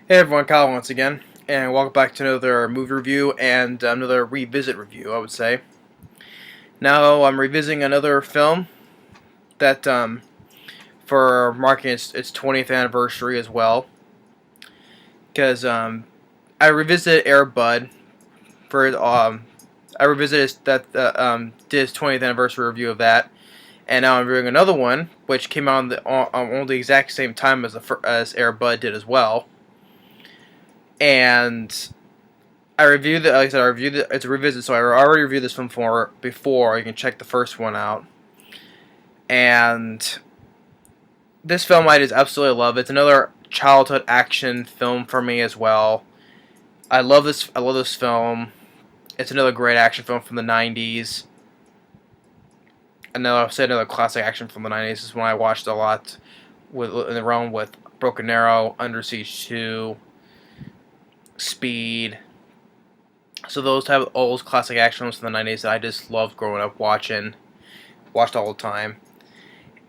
Hey everyone, Kyle once again, and welcome back to another movie review and another revisit review, I would say. Now I'm revisiting another film that, for marking its 20th anniversary as well, because I revisited Air Bud for I revisited did his 20th anniversary review of that, and now I'm reviewing another one which came out on the exact same time as Air Bud did as well, and I reviewed it. Like I said, I reviewed it. It's a revisit, so I already reviewed this film before. You can check the first one out. And this film I just absolutely love. It's another childhood action film for me as well. I love this. I love this film. It's another great action film from the '90s. Another classic action from the '90s. This is one I watched a lot in the realm with Broken Arrow, Under Siege 2, Speed. So those type of old classic action films from the '90s that I just loved growing up watched all the time.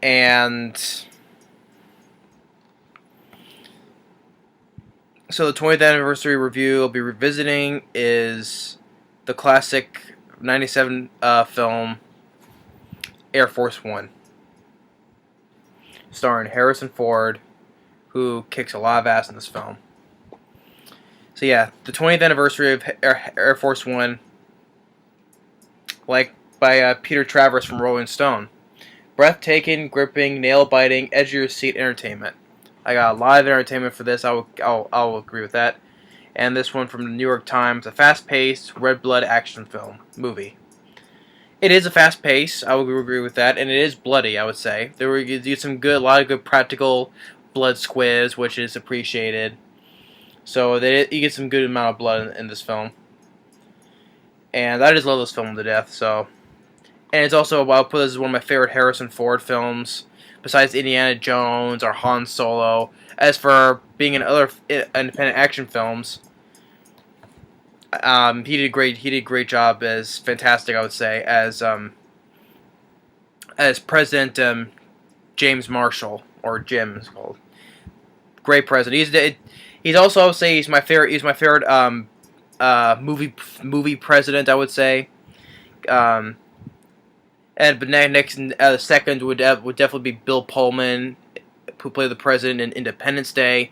And so the 20th anniversary review I'll be revisiting is the classic '97 film Air Force One, starring Harrison Ford, who kicks a lot of ass in this film. So yeah, the 20th anniversary of Air Force One, like by Peter Travers from Rolling Stone. Breathtaking, gripping, nail-biting, edge-of-your-seat entertainment. I got a lot of entertainment for this. I'll agree with that. And this one from the New York Times, a fast-paced, red blood action film movie. It is a fast pace. I would agree with that, and it is bloody. I would say there were you do a lot of good practical blood squibs, which is appreciated. So you get some good amount of blood in this film, and I just love this film to death. So, and it's also I'll put this as one of my favorite Harrison Ford films, besides Indiana Jones or Han Solo. As for being in other independent action films, he did a great job as fantastic. I would say as President James Marshall, or Jim is called. Great president. He's also, I would say, he's my favorite movie president, I would say. Um, but next second would definitely be Bill Pullman, who played the president in Independence Day.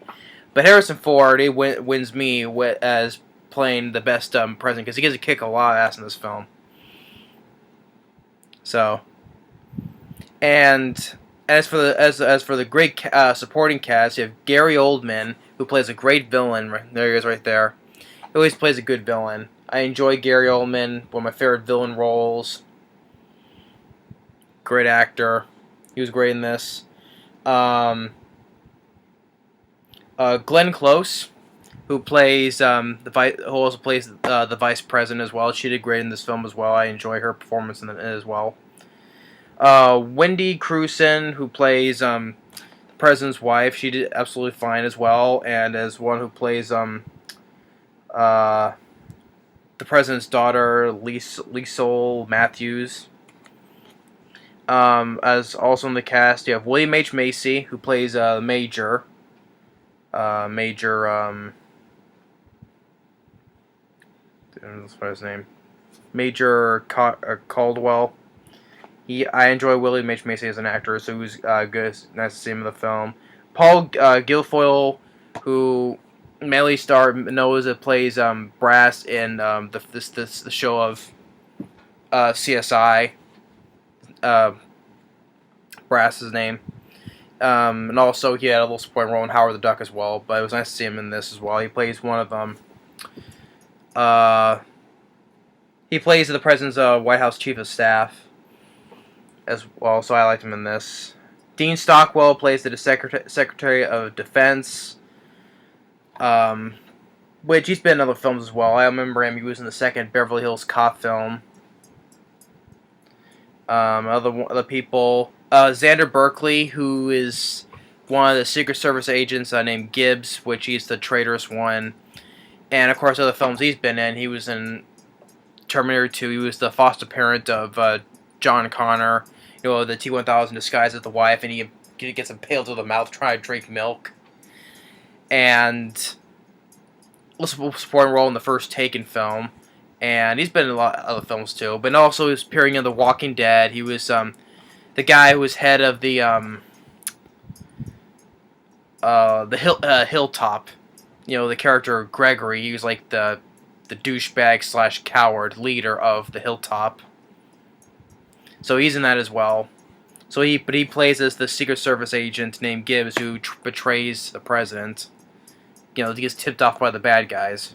But Harrison Ford, wins me as playing the best president, because he gets to kick a lot of ass in this film. So, and as for the great supporting cast, you have Gary Oldman, who plays a great villain. There he is, right there. He always plays a good villain. I enjoy Gary Oldman, one of my favorite villain roles. Great actor. He was great in this. Glenn Close, who also plays the vice president as well. She did great in this film as well. I enjoy her performance in it as well. Wendy Crewson, who plays the president's wife, she did absolutely fine as well. And as one who plays the president's daughter, Liesl Matthews. As also in the cast, you have William H. Macy, who plays Major. What's his name? Major Caldwell. I enjoy William H. Macy as an actor, so he was good. Nice to see him in the film. Paul Guilfoyle, who mainly knows that plays Brass in the show of CSI. Brass's name. And also he had a little supporting role in Howard the Duck as well, but it was nice to see him in this as well. He plays one of them. He plays the president's White House chief of staff as well, so I liked him in this. Dean Stockwell plays the Secretary of Defense, which he's been in other films as well. I remember him. He was in the second Beverly Hills Cop film. Other people, Xander Berkeley, who is one of the Secret Service agents named Gibbs, which he's the traitorous one. And of course, other films he's been in. He was in Terminator 2. He was the foster parent of John Connor. You know, the T-1000 disguised as the wife, and he gets impaled to the mouth trying to drink milk. And supporting role in the first Taken film, and he's been in a lot of other films too. But also, he was appearing in The Walking Dead. He was the guy who was head of the Hilltop. You know, the character Gregory. He was like the douchebag slash coward leader of the Hilltop. So he's in that as well. But he plays as the Secret Service agent named Gibbs who betrays the president. You know, he gets tipped off by the bad guys.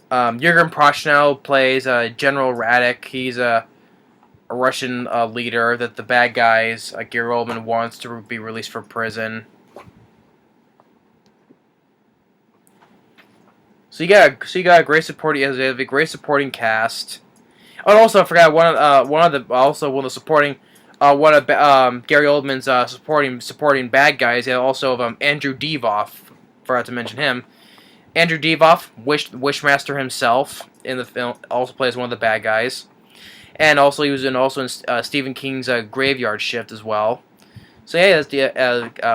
Yurgen Prochnow plays General Radek. He's a Russian leader that the bad guys, Gary Oldman, wants to be released from prison. So you got a great supporting, you have a great supporting cast. Oh, and also I forgot one of the supporting, one of Gary Oldman's supporting bad guys. Yeah, also Andrew Divoff. Forgot to mention him. Andrew Divoff, Wishmaster himself in the film, also plays one of the bad guys, and also he was in Stephen King's Graveyard Shift as well. So yeah, that's the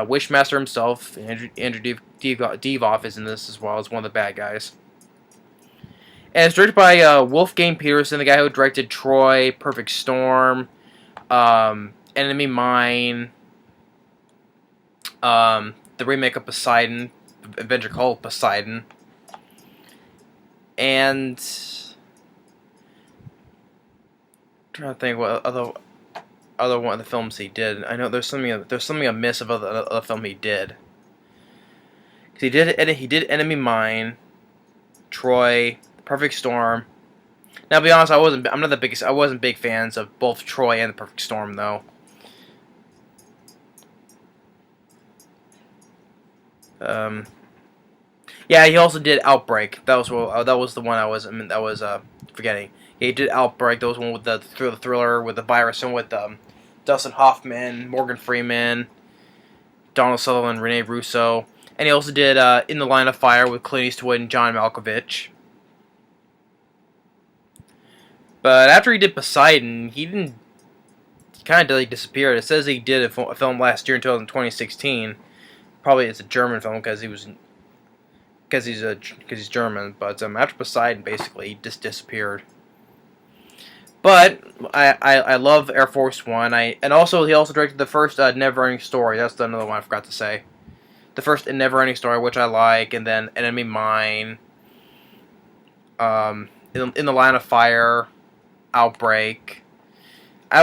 Wishmaster himself. Andrew Divoff is in this as well as one of the bad guys. And it's directed by Wolfgang Peterson, the guy who directed Troy, Perfect Storm, Enemy Mine, the remake of Poseidon, Adventure called Poseidon, and I'm trying to think what other one of the films he did. I know there's something amiss of other film he did. Cause he did Enemy Mine, Troy, Perfect Storm. Now, to be honest, I wasn't big fans of both Troy and the Perfect Storm though. Yeah, he also did Outbreak. That was the one I was forgetting. Yeah, he did Outbreak. That was one with the thriller with the virus and with Dustin Hoffman, Morgan Freeman, Donald Sutherland, Rene Russo, and he also did In the Line of Fire with Clint Eastwood and John Malkovich. But after he did Poseidon, he kind of disappeared. It says he did a film last year in 2016. Probably it's a German film because he's German. But after Poseidon, basically, he just disappeared. But I love Air Force One. And also he also directed the first Neverending Story. That's another one I forgot to say. The first Neverending Story, which I like, and then Enemy Mine. In the Line of Fire, Outbreak. I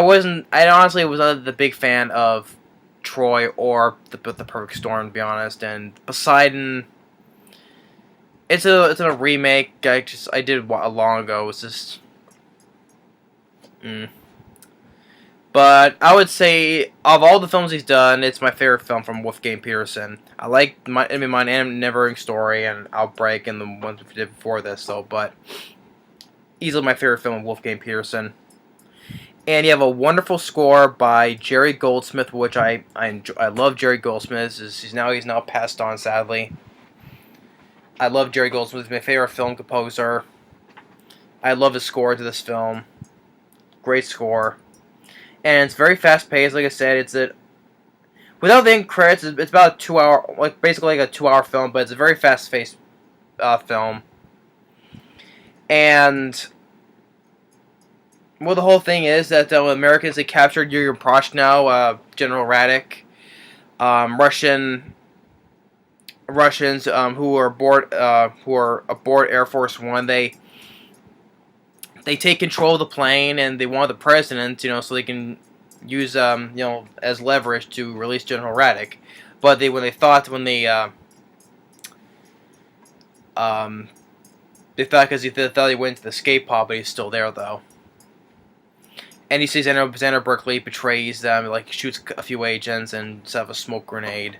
honestly was not the big fan of Troy or the Perfect Storm, to be honest. And Poseidon, it's a remake. I did a long ago. It was just, But I would say of all the films he's done, it's my favorite film from Wolfgang Peterson. I like Enemy Mine and Neverending Story and Outbreak and the ones we did before this, though. But easily my favorite film of Wolfgang Peterson. And you have a wonderful score by Jerry Goldsmith, which I enjoy. I love Jerry Goldsmith. He's now passed on, sadly. I love Jerry Goldsmith. He's my favorite film composer. I love his score to this film. Great score. And it's very fast paced. Like I said, without the end credits, it's about a 2 hour, basically like a 2 hour film, but it's a very fast paced film. And well, the whole thing is that the Americans, they captured Yurgen Prochnow, General Radek, Russians who are aboard Air Force One. They take control of the plane, and they want the president, so they can use as leverage to release General Radek. But they thought because he thought he went to the escape pod, but he's still there though. And he sees Xander Berkeley betrays them, shoots a few agents and sets off a smoke grenade.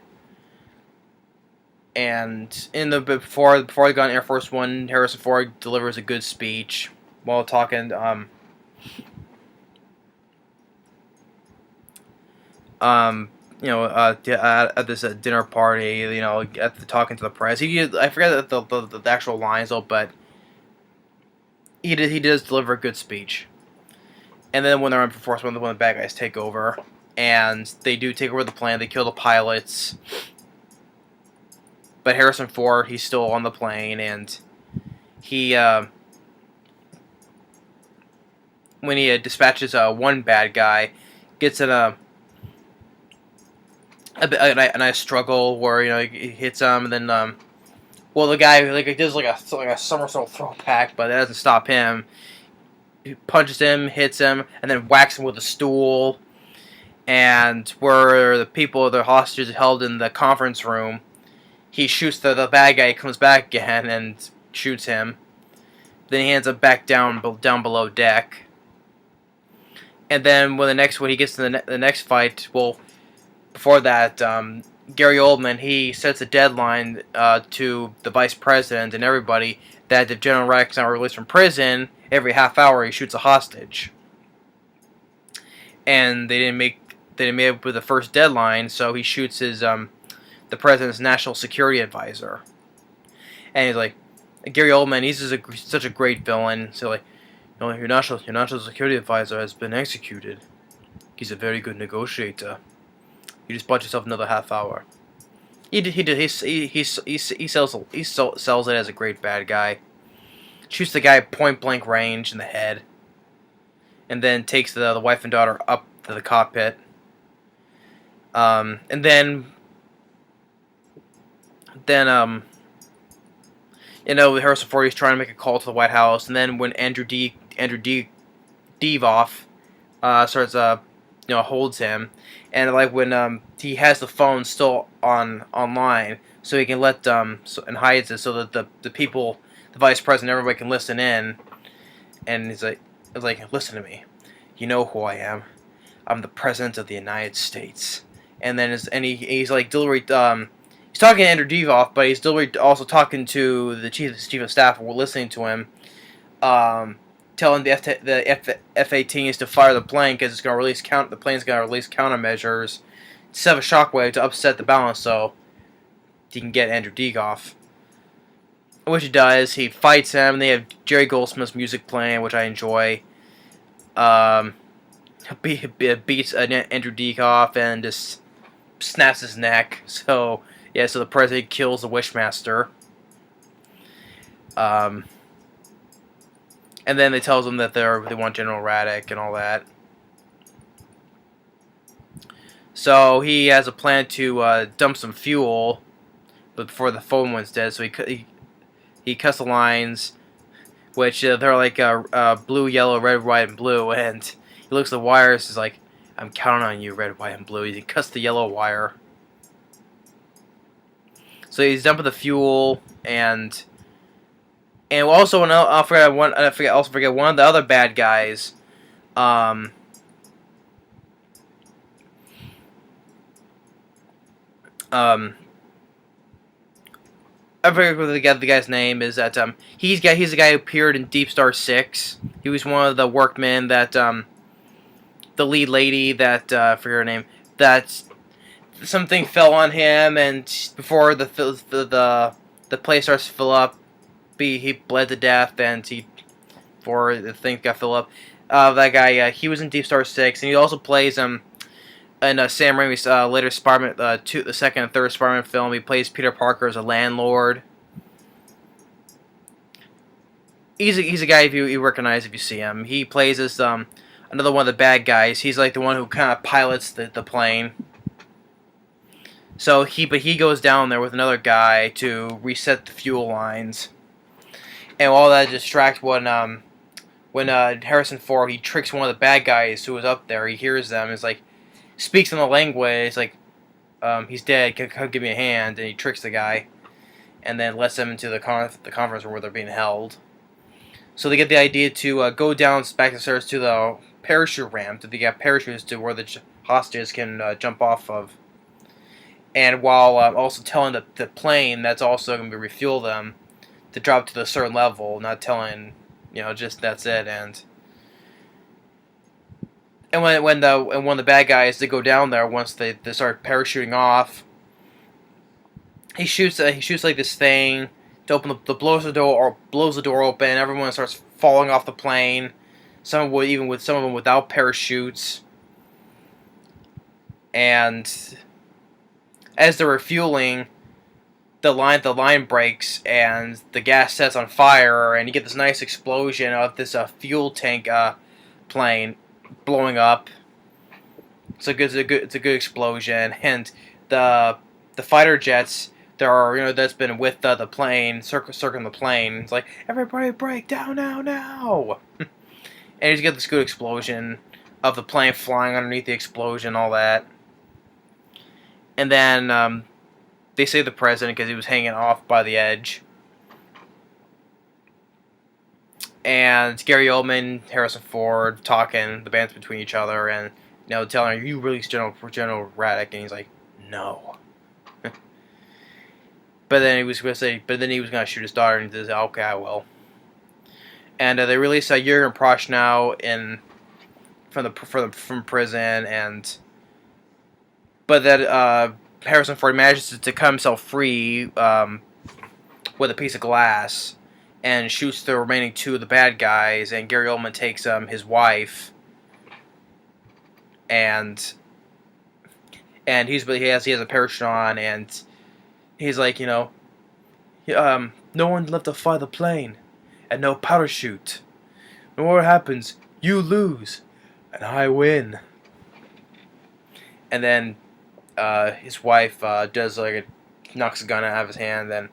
And before they got on Air Force One, Harrison Ford delivers a good speech while talking. At this dinner party, talking to the press. I forget the actual lines though, but he does deliver a good speech. And then when they're on Force One, when the bad guys take over, and they do take over the plane, they kill the pilots. but Harrison Ford, he's still on the plane, and he when he dispatches one bad guy, gets in a nice struggle where he hits him, and then well, the guy does like a somersault throw back, but that doesn't stop him. He punches him, hits him, and then whacks him with a stool. And where the hostages held in the conference room, he shoots the bad guy. He comes back again and shoots him. Then he ends up back down below deck. And then when he gets to the next fight, well, before that, Gary Oldman, he sets a deadline to the vice president and everybody that if General Radek's not released from prison, every half hour he shoots a hostage. And they didn't make it with the first deadline, so he shoots the president's national security advisor. And he's like, Gary Oldman, he's such a great villain. So like, your national security advisor has been executed. He's a very good negotiator. You just bought yourself another half hour. He sells it as a great bad guy. Shoots the guy point blank range in the head, and then takes the wife and daughter up to the cockpit. And then Harrison Ford is trying to make a call to the White House, and then when Andrew Divoff starts holds him, and like when he has the phone still online, so he can let and hides it so that the people, the vice president, everybody can listen in, and he's like, listen to me, you know who I am. I'm the president of the United States. And then he's like delivery. He's talking to Andrew Divoff, but he's also talking to the chief of staff. We're listening to him, telling the F-18s to fire the plane because it's going to release the plane's going to release countermeasures, set up a shockwave to upset the balance, so he can get Andrew Divoff. Which he does. He fights him. They have Jerry Goldsmith's music playing, which I enjoy. Beats Andrew Divoff and just snaps his neck. So so the president kills the Wishmaster. And then they tells him that they want General Radek and all that. So he has a plan to dump some fuel, but before the phone went's dead. So he cuts the lines, which they're like blue, yellow, red, white, and blue. And he looks at the wires. He's like, "I'm counting on you, red, white, and blue." He cuts the yellow wire. So he's dumping the fuel, and also I forget one of the other bad guys. I forget what the guy's name is. That he's the guy who appeared in Deep Star 6. He was one of the workmen that the lead lady that I forget her name, that something fell on him, and before the place starts to fill up, he bled to death, and before the thing got filled up. That guy, he was in Deep Star 6, and he also plays in Sam Raimi's later Spider-Man, the second and third Spider-Man film. He plays Peter Parker as a landlord. He's a guy you recognize if you see him. He plays as another one of the bad guys. He's like the one who kind of pilots the plane. So he goes down there with another guy to reset the fuel lines, and all that distracts when Harrison Ford, he tricks one of the bad guys who was up there. He hears them. It's like speaks in the language. It's like he's dead. Come give me a hand, and he tricks the guy, and then lets them into the conference room where they're being held. So they get the idea to go down back the stairs to the parachute ramp. They get parachutes to where the hostages can jump off of. And while also telling the plane that's also going to refuel them to drop to a certain level, not telling, just that's it. And when the bad guys, they go down there once they start parachuting off, he shoots like this thing to open blows the door open. Everyone starts falling off the plane. Some of them without parachutes. And as they're refueling, the line breaks and the gas sets on fire, and you get this nice explosion of this fuel tank plane blowing up. It's a good explosion, and the fighter jets that's been with the plane circling the plane. It's like, everybody break down now. And you get this good explosion of the plane flying underneath the explosion, all that. And then they save the president because he was hanging off by the edge. And Gary Oldman, Harrison Ford talking the bands between each other, and telling her, "You release General Radek," and he's like, "No." But then he was going to shoot his daughter, and he says, "Okay, I will." And they release Jurgen Prochnow from prison, but that Harrison Ford manages to cut himself free with a piece of glass and shoots the remaining two of the bad guys. And Gary Oldman takes his wife, and he has a parachute on, and he's like, no one left to fly the plane, and no parachute. No what happens, you lose, and I win. And then his wife knocks a gun out of his hand, and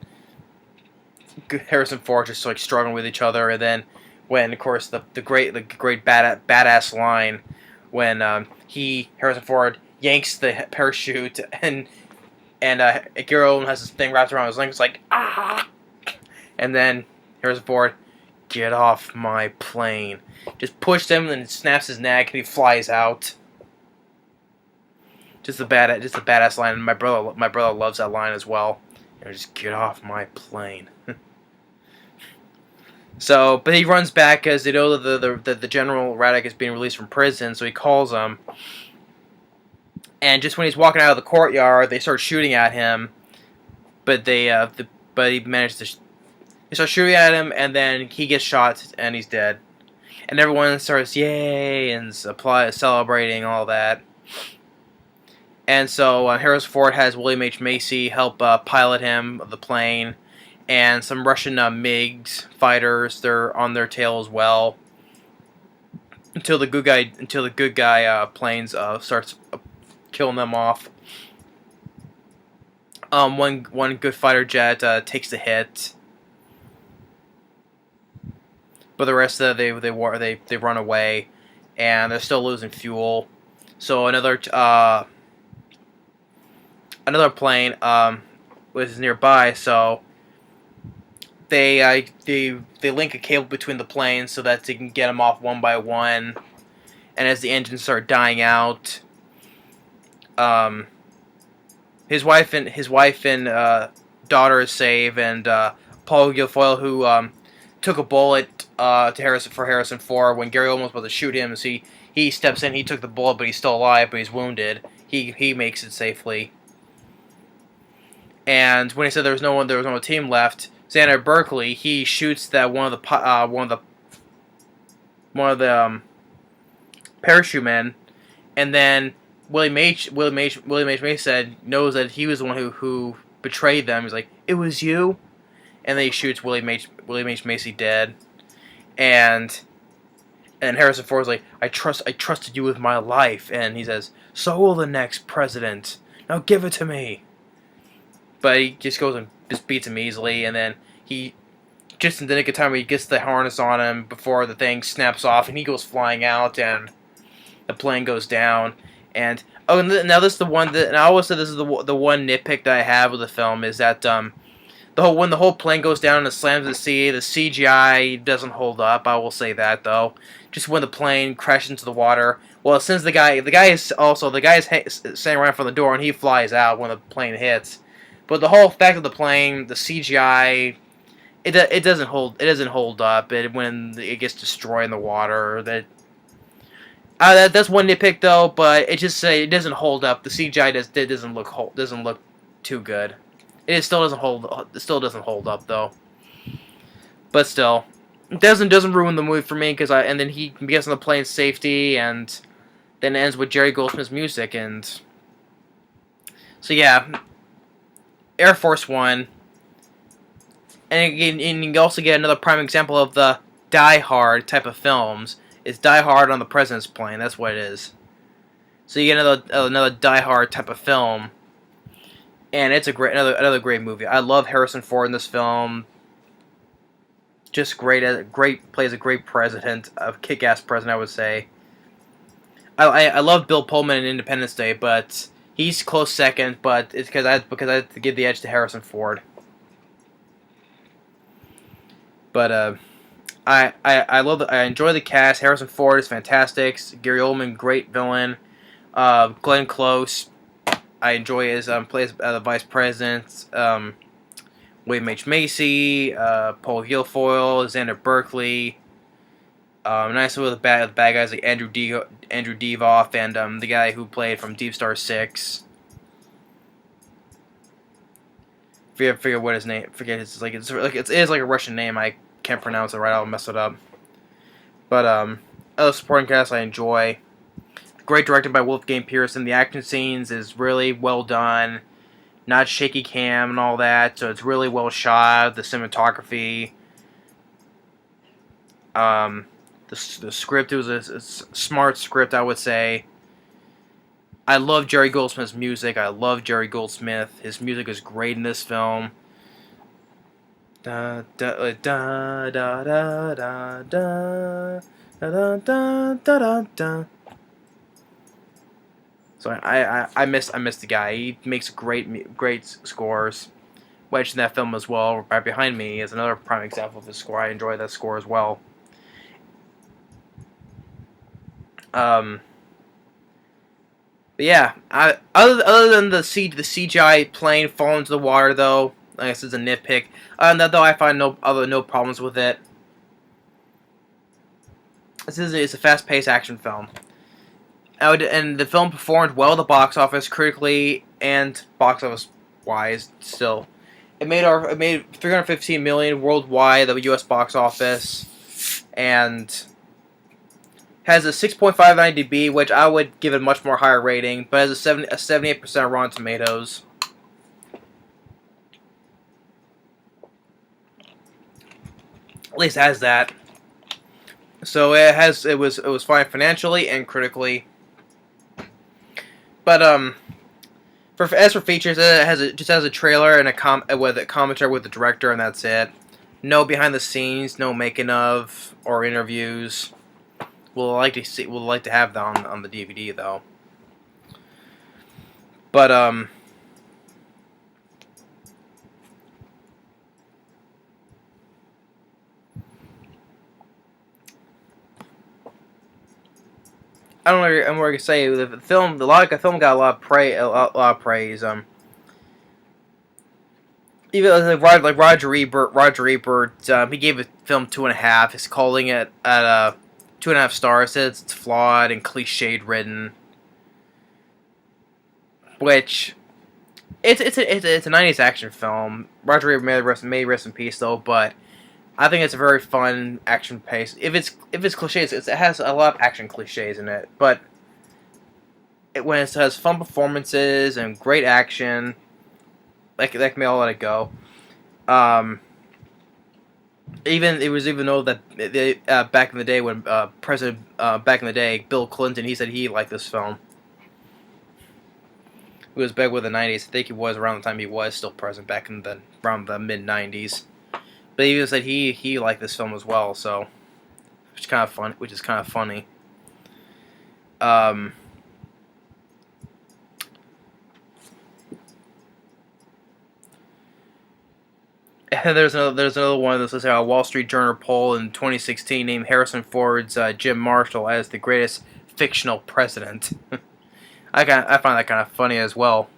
Harrison Ford just struggling with each other. And then when, of course, the great badass line when Harrison Ford yanks the parachute, and Gary Oldman has this thing wrapped around his leg. It's like, ah! And then Harrison Ford, "Get off my plane." Just pushed him and snaps his neck, and he flies out. Just a badass line. My brother loves that line as well. Just get off my plane. So, but he runs back because they know that the General Radek is being released from prison. So he calls him, and just when he's walking out of the courtyard, they start shooting at him. But they start shooting at him, and then he gets shot, and he's dead. And everyone starts yay and celebrating all that. And so Harrison Ford has William H. Macy help pilot him the plane, and some Russian MiGs fighters, they're on their tail as well. Until the good guy planes starts killing them off. One good fighter jet takes the hit, but the rest of they run away, and they're still losing fuel. So another plane was nearby, so they link a cable between the planes so that they can get them off one by one. And as the engines start dying out, his wife and daughter is saved, and Paul Guilfoyle, who took a bullet for Harrison Ford when Gary Oldman was about to shoot him, so he steps in. He took the bullet, but he's still alive, but he's wounded. He makes it safely. And when he said there was no team left, Xander Berkeley, he shoots that one of the parachute men, and then William H. Macy knows that he was the one who betrayed them. He's like, "It was you," and then he shoots William H. Macy dead, and Harrison Ford's like, I trusted you with my life," and he says, "So will the next president. Now give it to me." But he just goes and just beats him easily, and then he, just in the nick of time, he gets the harness on him before the thing snaps off, and he goes flying out, and the plane goes down. And now this is the one that, and I always said this is the one nitpick that I have with the film, is that when the whole plane goes down and it slams the sea, the CGI doesn't hold up. I will say that, though. Just when the plane crashes into the water. Well, since the guy is standing right in front of the door, and he flies out when the plane hits. But the whole effect of the plane, the CGI, it doesn't hold up. When it gets destroyed in the water, that's one nitpick though. But it doesn't hold up. The CGI doesn't look too good. It still doesn't hold up though. But still, it doesn't ruin the movie for me, and then he gets on the plane's safety, and then it ends with Jerry Goldsmith's music, and so yeah. Air Force One, and you also get another prime example of the Die Hard type of films. It's Die Hard on the President's plane. That's what it is. So you get another Die Hard type of film, and it's another great movie. I love Harrison Ford in this film. Just great plays a great president, a kick-ass president, I would say. I love Bill Pullman in Independence Day, but he's close second. But it's because I had to give the edge to Harrison Ford. But I enjoy the cast. Harrison Ford is fantastic. Gary Oldman, great villain. Glenn Close, I enjoy his plays the vice president. William H Macy, Paul Guilfoyle, Xander Berkeley. Nice with the bad guys like Andrew Divoff and the guy who played from Deep Star 6. Forget what his name. Forget his it is like a Russian name. I can't pronounce it right. I'll mess it up. But other supporting cast I enjoy. Great directed by Wolfgang Pearson. The action scenes is really well done. Not shaky cam and all that. So it's really well shot. The cinematography. The script, it was a smart script, I would say. I love Jerry Goldsmith's music. I love Jerry Goldsmith. His music is great in this film. Da da da da da da da da da da da. So I miss the guy. He makes great scores. Wedge in that film as well. Right behind me is another prime example of his score. I enjoy that score as well. But yeah, other than the CGI plane falling into the water, though, I guess it's a nitpick. Though I find no problems with it. It's a fast-paced action film. And the film performed well at the box office, critically and box office wise. Still, it made $315 million worldwide, the U.S. box office, and has a 6.5 IMDb, which I would give it a much more higher rating, but has a 78% Rotten Tomatoes. At least it has that. So it was fine financially and critically. But as for features, it just has a trailer and with a commentary with the director, and that's it. No behind the scenes, no making of or interviews. We'll like to have that on the DVD though. But I don't know what I can say. The film got a lot of praise. Even like Roger Ebert, he gave the film 2.5. He's calling it at 2.5 stars. Says it's flawed and cliched written, which it's a 90s action film. Roger Ebert may rest in peace though, but I think it's a very fun action pace. If it's cliches, it has a lot of action cliches in it, but when it has fun performances and great action, that can be all let it go. Even though that back in the day when Bill Clinton, he said he liked this film. He was back with the 90s. I think he was around the time he was still president back in around the mid 90s. But he even said he liked this film as well, so which is kind of funny. And there's another one that says a Wall Street Journal poll in 2016 named Harrison Ford's Jim Marshall as the greatest fictional president. I find that kind of funny as well.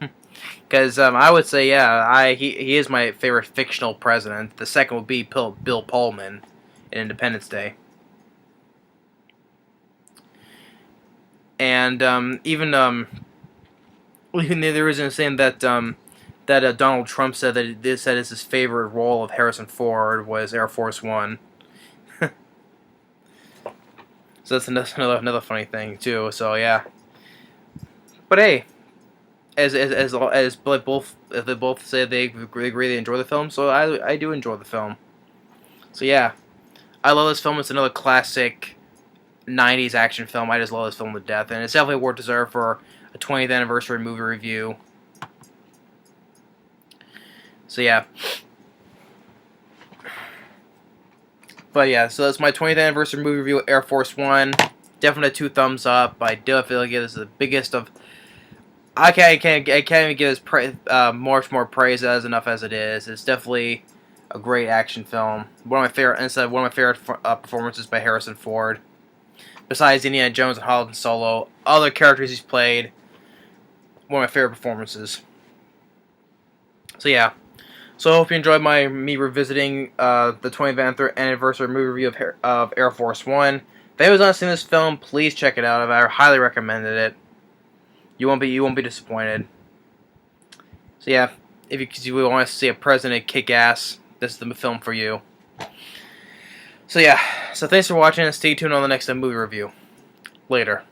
Because I would say, yeah, he is my favorite fictional president. The second would be Bill Pullman in Independence Day. And even there was a saying that Donald Trump said that his favorite role of Harrison Ford was Air Force One. So that's another funny thing too. So yeah. But hey. like both, if they both say they agree they enjoy the film, so I do enjoy the film. So yeah, I love this film. It's another classic '90s action film. I just love this film to death, and it's definitely worth deserved for a 20th anniversary movie review. So yeah. But yeah, so that's my 20th anniversary movie review of Air Force One. Definitely 2 thumbs up. I do feel like this is the biggest of. I can't even give this much more praise as enough as it is. It's definitely a great action film. One of my favorite performances by Harrison Ford. Besides Indiana Jones and Han Solo, other characters he's played. One of my favorite performances. So yeah. So I hope you enjoyed me revisiting the 20th anniversary movie review of Air Force One. If anyone's not seen this film, please check it out. I highly recommended it. You won't be disappointed. So yeah, if you want to see a president kick ass, this is the film for you. So yeah, so thanks for watching and stay tuned on the next movie review. Later.